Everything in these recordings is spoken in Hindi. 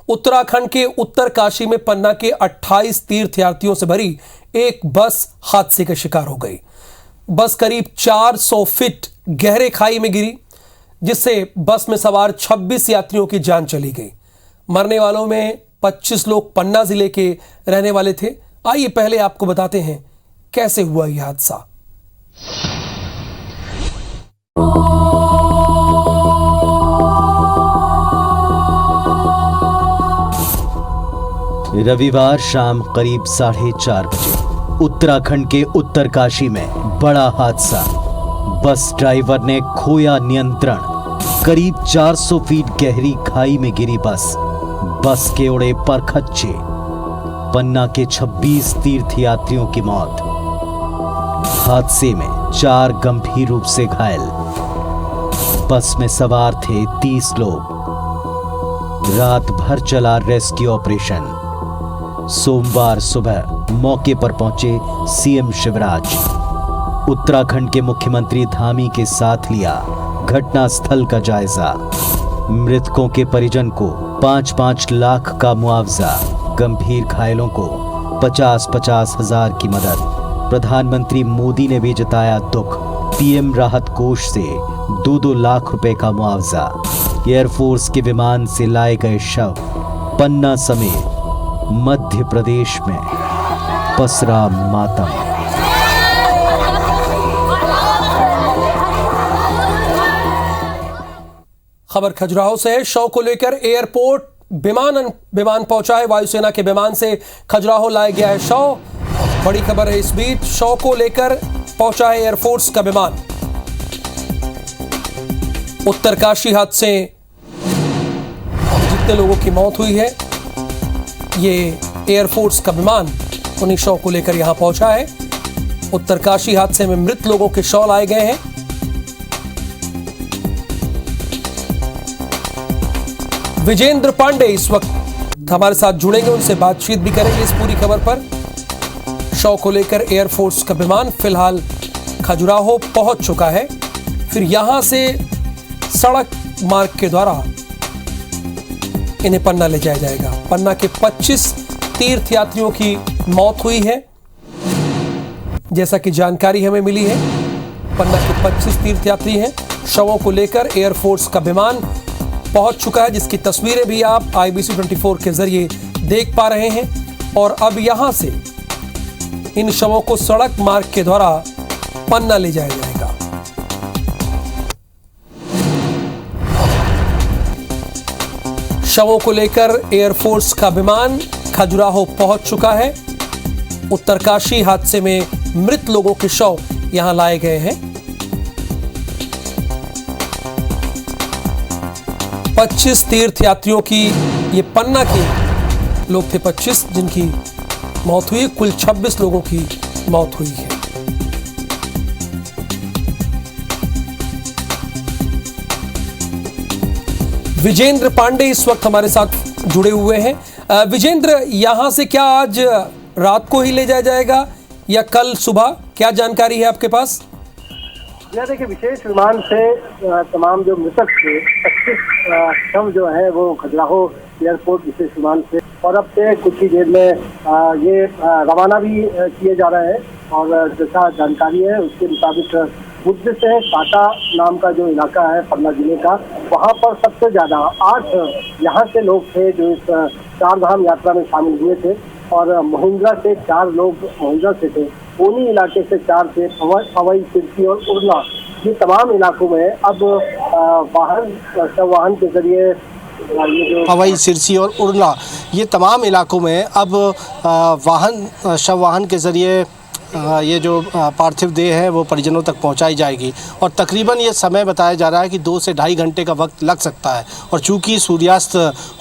उत्तराखंड के उत्तरकाशी में पन्ना के 28 तीर्थयात्रियों से भरी एक बस हादसे का शिकार हो गई। बस करीब 400 फीट गहरे खाई में गिरी, जिससे बस में सवार 26 यात्रियों की जान चली गई। मरने वालों में 25 लोग पन्ना जिले के रहने वाले थे। आइए पहले आपको बताते हैं कैसे हुआ यह हादसा। रविवार शाम करीब 4:30 बजे उत्तराखंड के उत्तरकाशी में बड़ा हादसा। बस ड्राइवर ने खोया नियंत्रण। करीब 400 फीट गहरी खाई में गिरी बस के उड़े पर खच्चे। पन्ना के 26 तीर्थयात्रियों की मौत। हादसे में 4 गंभीर रूप से घायल। बस में सवार थे 30 लोग। रात भर चला रेस्क्यू ऑपरेशन। सोमवार सुबह मौके पर पहुंचे सीएम शिवराज। उत्तराखंड के मुख्यमंत्री धामी के साथ लिया घटनास्थल का जायजा। मृतकों के परिजन को 5-5 लाख का मुआवजा। गंभीर घायलों को 50-50 हजार की मदद। प्रधानमंत्री मोदी ने भी जताया दुख। पीएम राहत कोष से 2-2 लाख रुपए का मुआवजा। एयरफोर्स के विमान से लाए गए शव। पन्ना समेत मध्य प्रदेश में पसरा मातम। खबर खजुराहो से है। शव को लेकर एयरपोर्ट विमान पहुंचा है। वायुसेना के विमान से खजुराहो लाया गया है शव। बड़ी खबर है इस बीच। शव को लेकर पहुंचा है एयरफोर्स का विमान। उत्तरकाशी हादसे जितने लोगों की मौत हुई है, ये एयरफोर्स का विमान उन्हीं शव को लेकर यहां पहुंचा है। उत्तरकाशी हादसे में मृत लोगों के शव लाए गए हैं। विजेंद्र पांडे इस वक्त हमारे साथ जुड़ेंगे, उनसे बातचीत भी करेंगे इस पूरी खबर पर। शव को लेकर एयरफोर्स का विमान फिलहाल खजुराहो पहुंच चुका है। फिर यहां से सड़क मार्ग के द्वारा इन्हें पन्ना ले जाया जाएगा। पन्ना के 25 तीर्थयात्रियों की मौत हुई है, जैसा कि जानकारी हमें मिली है। पन्ना के 25 तीर्थयात्री हैं। शवों को लेकर एयरफोर्स का विमान पहुंच चुका है, जिसकी तस्वीरें भी आप IBC 24 के जरिए देख पा रहे हैं। और अब यहां से इन शवों को सड़क मार्ग के द्वारा पन्ना ले जाया जाएगा। शवों को लेकर एयरफोर्स का विमान खजुराहो पहुंच चुका है। उत्तरकाशी हादसे में मृत लोगों के शव यहां लाए गए हैं। 25 तीर्थयात्रियों की, ये पन्ना के लोग थे 25 जिनकी मौत हुई। कुल 26 लोगों की मौत हुई है। विजेंद्र पांडे इस वक्त हमारे साथ जुड़े हुए हैं। विजेंद्र, यहां से क्या आज रात को ही ले जाया जाएगा या कल सुबह, क्या जानकारी है आपके पास? यह देखिए, विशेष विमान से तमाम जो मृतक थे 25 शव जो है वो खजुराहो एयरपोर्ट विशेष विमान से और अब से कुछ ही देर में ये रवाना भी किए जा रहे हैं। और जैसा जानकारी है उसके मुताबिक बुद्ध से काटा नाम का जो इलाका है पन्ना जिले का, वहाँ पर सबसे ज्यादा 8 यहाँ से लोग थे जो इस 4 धाम यात्रा में शामिल हुए थे। और महिंद्रा से 4 लोग महिंद्रा से थे। ओनी इलाके से 4 थे। पवई, सिरसी और उड़ला, ये तमाम इलाकों में अब वाहन के जरिए पवई, सिरसी और उड़ला, ये तमाम इलाकों में अब वाहन के जरिए ये जो पार्थिव देह है वो परिजनों तक पहुंचाई जाएगी। और तकरीबन ये समय बताया जा रहा है कि 2 से ढाई घंटे का वक्त लग सकता है। और चूंकि सूर्यास्त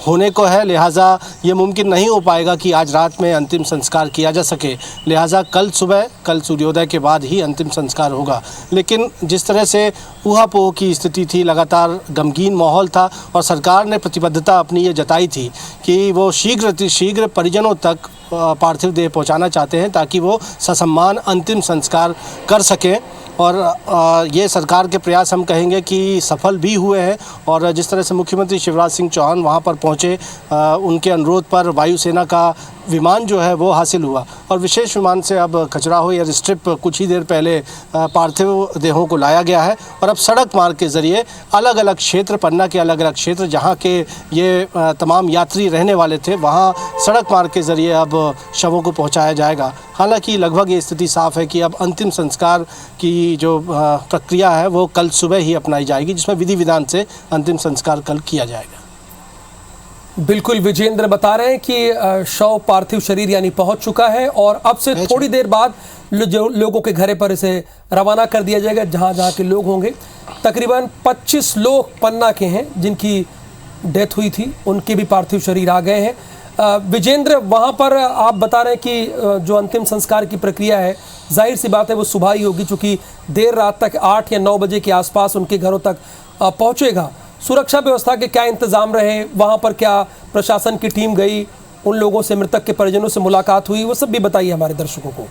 होने को है, लिहाजा ये मुमकिन नहीं हो पाएगा कि आज रात में अंतिम संस्कार किया जा सके। लिहाजा कल सूर्योदय के बाद ही अंतिम संस्कार होगा। लेकिन जिस तरह से ऊहापोह की स्थिति थी, लगातार गमगीन माहौल था और सरकार ने प्रतिबद्धता अपनी ये जताई थी कि वो शीघ्र परिजनों तक पार्थिव देह पहुंचाना चाहते हैं ताकि वो ससम्मान अंतिम संस्कार कर सकें। और ये सरकार के प्रयास हम कहेंगे कि सफल भी हुए हैं। और जिस तरह से मुख्यमंत्री शिवराज सिंह चौहान वहाँ पर पहुँचे, उनके अनुरोध पर वायुसेना का विमान जो है वो हासिल हुआ और विशेष विमान से अब खजुराहो एयर स्ट्रिप कुछ ही देर पहले पार्थिव देहों को लाया गया है। और अब सड़क मार्ग के ज़रिए अलग अलग क्षेत्र, पन्ना के अलग अलग क्षेत्र जहां के ये तमाम यात्री रहने वाले थे, वहां सड़क मार्ग के ज़रिए अब शवों को पहुंचाया जाएगा। हालांकि लगभग ये स्थिति साफ़ है कि अब अंतिम संस्कार की जो प्रक्रिया है वो कल सुबह ही अपनाई जाएगी, जिसमें विधि विधान से अंतिम संस्कार कल किया जाएगा। बिल्कुल, विजेंद्र बता रहे हैं कि शव पार्थिव शरीर यानी पहुंच चुका है और अब से थोड़ी देर बाद जो लोगों के घरे पर इसे रवाना कर दिया जाएगा, जहां जहां के लोग होंगे। तकरीबन 25 लोग पन्ना के हैं जिनकी डेथ हुई थी, उनके भी पार्थिव शरीर आ गए हैं। विजेंद्र, वहां पर आप बता रहे हैं कि जो अंतिम संस्कार की प्रक्रिया है, जाहिर सी बात है वो सुबह ही होगी, चूँकि देर रात तक 8 या 9 बजे के आसपास उनके घरों तक पहुँचेगा। सुरक्षा व्यवस्था के क्या इंतजाम रहे वहां पर? क्या प्रशासन की टीम गई, उन लोगों से, मृतक के परिजनों से मुलाकात हुई, वो सब भी बताइए हमारे दर्शकों को।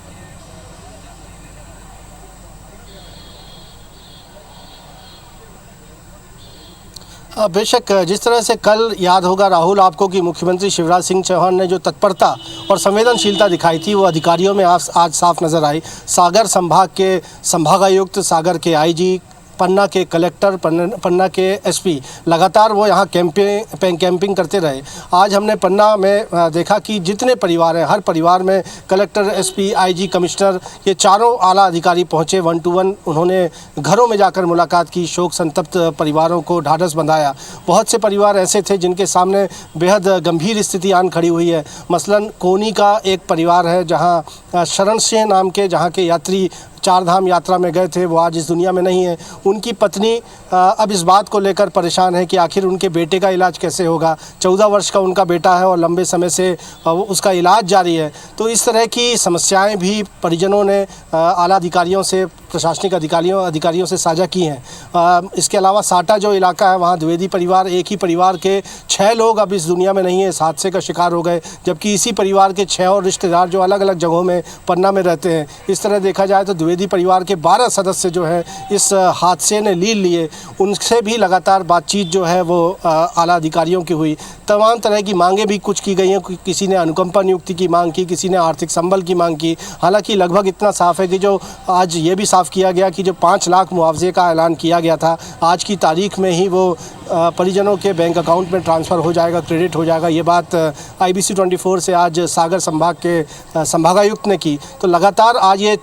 बेशक, जिस तरह से कल याद होगा राहुल आपको कि मुख्यमंत्री शिवराज सिंह चौहान ने जो तत्परता और संवेदनशीलता दिखाई थी वो अधिकारियों में आज साफ नज़र आई। सागर संभाग के संभागायुक्त, सागर के आईजी, पन्ना के कलेक्टर, पन्ना के एसपी, लगातार वो यहाँ कैंपिंग करते रहे। आज हमने पन्ना में देखा कि जितने परिवार हैं, हर परिवार में कलेक्टर, एसपी, आईजी, कमिश्नर, ये चारों आला अधिकारी पहुँचे। 1 to 1 उन्होंने घरों में जाकर मुलाकात की, शोक संतप्त परिवारों को ढाढ़स बंधाया। बहुत से परिवार ऐसे थे जिनके सामने बेहद गंभीर स्थिति आन खड़ी हुई है। मसलन कोनी का एक परिवार है जहाँ शरण सिंह नाम के, जहाँ के यात्री 4 धाम यात्रा में गए थे, वो आज इस दुनिया में नहीं है। उनकी पत्नी अब इस बात को लेकर परेशान है कि आखिर उनके बेटे का इलाज कैसे होगा। 14 वर्ष का उनका बेटा है और लंबे समय से उसका इलाज जारी है। तो इस तरह की समस्याएं भी परिजनों ने आला अधिकारियों से, प्रशासनिक अधिकारियों से साझा की हैं। इसके अलावा साटा जो इलाका है, वहाँ द्विवेदी परिवार, एक ही परिवार के 6 लोग अब इस दुनिया में नहीं है, इस हादसे का शिकार हो गए, जबकि इसी परिवार के 6 और रिश्तेदार जो अलग अलग जगहों में पन्ना में रहते हैं। इस तरह देखा जाए तो द्विवेदी परिवार के 12 सदस्य जो हैं इस हादसे ने लील लिए, उनसे भी लगातार बातचीत जो है वो आला अधिकारियों की हुई। तमाम तरह की मांगें भी कुछ की गई हैं। किसी ने अनुकंपा नियुक्ति की मांग की, किसी ने आर्थिक संबल की मांग की। हालांकि लगभग इतना साफ है कि जो आज ये भी साफ किया गया कि जो 5 लाख मुआवजे का ऐलान किया गया था, आज की तारीख में ही वो परिजनों के बैंक अकाउंट में ट्रांसफ़र हो जाएगा, क्रेडिट हो जाएगा। ये बात IBC 24 से आज सागर संभाग के संभागायुक्त ने की। तो लगातार आज ये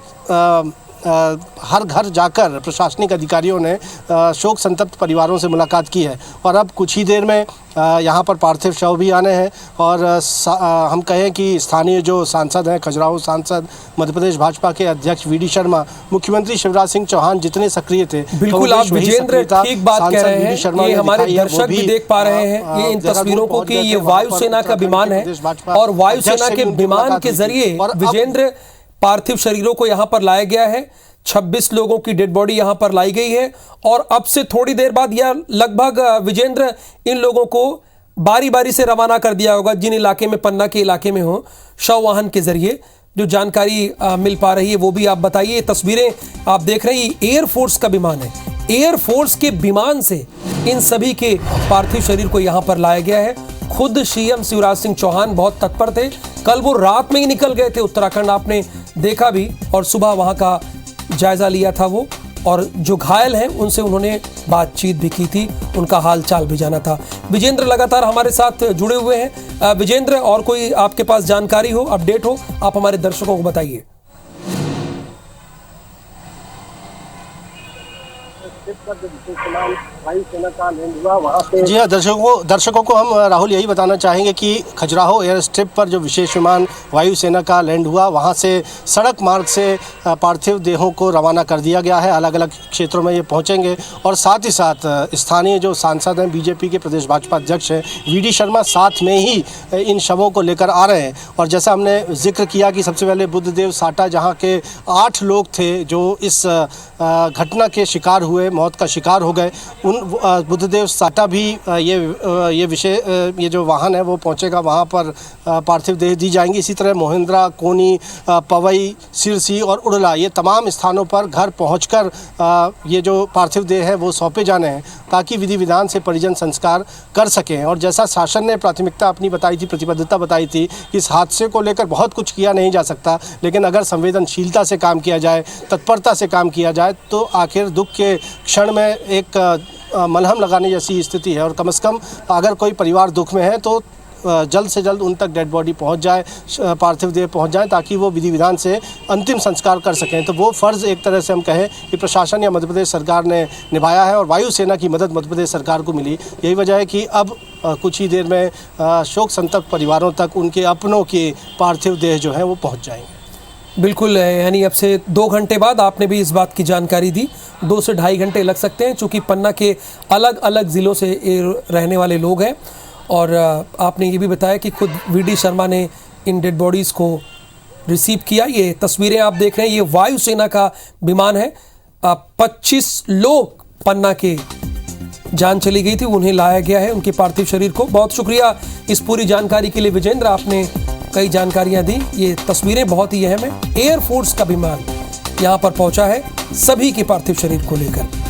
हर घर जाकर प्रशासनिक अधिकारियों ने शोक संतप्त परिवारों से मुलाकात की है। और अब कुछ ही देर में यहाँ पर पार्थिव शव भी आने हैं। और हम कहें कि स्थानीय जो सांसद हैं, खजुराहो सांसद, मध्य प्रदेश भाजपा के अध्यक्ष VD शर्मा, मुख्यमंत्री शिवराज सिंह चौहान जितने सक्रिय थे। बिल्कुल, आप विजेंद्र ठीक बात कह रहे हैं। ये हमारे दर्शक भी देख पा रहे हैं ये इन तस्वीरों को कि ये वायुसेना का विमान है और वायुसेना के विमान के जरिए विजेंद्र पार्थिव शरीरों को यहां पर लाया गया है। 26 लोगों की डेड बॉडी यहां पर लाई गई है और अब से थोड़ी देर बाद या लगभग विजेंद्र इन लोगों को बारी बारी से रवाना कर दिया होगा, जिन इलाके में, पन्ना के इलाके में हो, शव वाहन के जरिए। जो जानकारी मिल पा रही है वो भी आप बताइए। ये तस्वीरें आप देख रहे हैं, एयरफोर्स का विमान है। एयरफोर्स के विमान से इन सभी के पार्थिव शरीर को यहां पर लाया गया है। खुद CM शिवराज सिंह चौहान बहुत तत्पर थे। कल वो रात में ही निकल गए थे उत्तराखंड, आपने देखा भी, और सुबह वहां का जायजा लिया था वो। और जो घायल हैं उनसे उन्होंने बातचीत भी की थी, उनका हाल चाल भी जाना था। विजेंद्र लगातार हमारे साथ जुड़े हुए हैं। विजेंद्र, और कोई आपके पास जानकारी हो, अपडेट हो, आप हमारे दर्शकों को बताइए। जी हाँ, दर्शकों को हम राहुल यही बताना चाहेंगे कि खजुराहो एयर स्ट्रिप पर जो विशेष विमान वायुसेना का लैंड हुआ, वहाँ से सड़क मार्ग से पार्थिव देहों को रवाना कर दिया गया है। अलग अलग क्षेत्रों में ये पहुँचेंगे और साथ ही साथ स्थानीय जो सांसद हैं, BJP के प्रदेश भाजपा अध्यक्ष हैं VD शर्मा, साथ में ही इन शवों को लेकर आ रहे हैं। और जैसा हमने जिक्र किया कि सबसे पहले बुद्धदेव साटा, जहाँ के 8 लोग थे जो इस घटना के शिकार हुए, मौत का शिकार हो गए, बुद्धदेव साटा भी ये जो वाहन है वो पहुंचेगा, वहां पर पार्थिव देह दी जाएंगी। इसी तरह मोहिंद्रा, कोनी, पवई, सिरसी और उड़ला, ये तमाम स्थानों पर घर पहुंचकर ये जो पार्थिव देह है वो सौंपे जाने हैं, ताकि विधि विधान से परिजन संस्कार कर सकें। और जैसा शासन ने प्राथमिकता अपनी बताई थी, प्रतिबद्धता बताई थी, इस हादसे को लेकर बहुत कुछ किया नहीं जा सकता, लेकिन अगर संवेदनशीलता से काम किया जाए, तत्परता से काम किया जाए, तो आखिर दुख के क्षण में एक मलहम लगाने जैसी स्थिति है। और कम से कम अगर कोई परिवार दुख में है तो जल्द से जल्द उन तक डेड बॉडी पहुंच जाए, पार्थिव देह पहुंच जाए, ताकि वो विधि विधान से अंतिम संस्कार कर सकें। तो वो फ़र्ज़ एक तरह से हम कहें कि प्रशासन या मध्य प्रदेश सरकार ने निभाया है, और वायुसेना की मदद मध्य प्रदेश सरकार को मिली। यही वजह है कि अब कुछ ही देर में शोक संतप्त परिवारों तक उनके अपनों के पार्थिव देह जो है वो पहुँच जाएंगे। बिल्कुल, यानी अब से 2 घंटे बाद आपने भी इस बात की जानकारी दी। 2 से ढाई घंटे लग सकते हैं, चूँकि पन्ना के अलग अलग ज़िलों से रहने वाले लोग हैं। और आपने ये भी बताया कि खुद वीडी शर्मा ने इन डेड बॉडीज़ को रिसीव किया। ये तस्वीरें आप देख रहे हैं, ये वायुसेना का विमान है। 25 लोग पन्ना के जान चली गई थी, उन्हें लाया गया है, उनके पार्थिव शरीर को। बहुत शुक्रिया इस पूरी जानकारी के लिए विजेंद्र, आपने कई जानकारियां दी। ये तस्वीरें बहुत ही अहम है। एयरफोर्स का विमान यहाँ पर पहुँचा है सभी के पार्थिव शरीर को लेकर।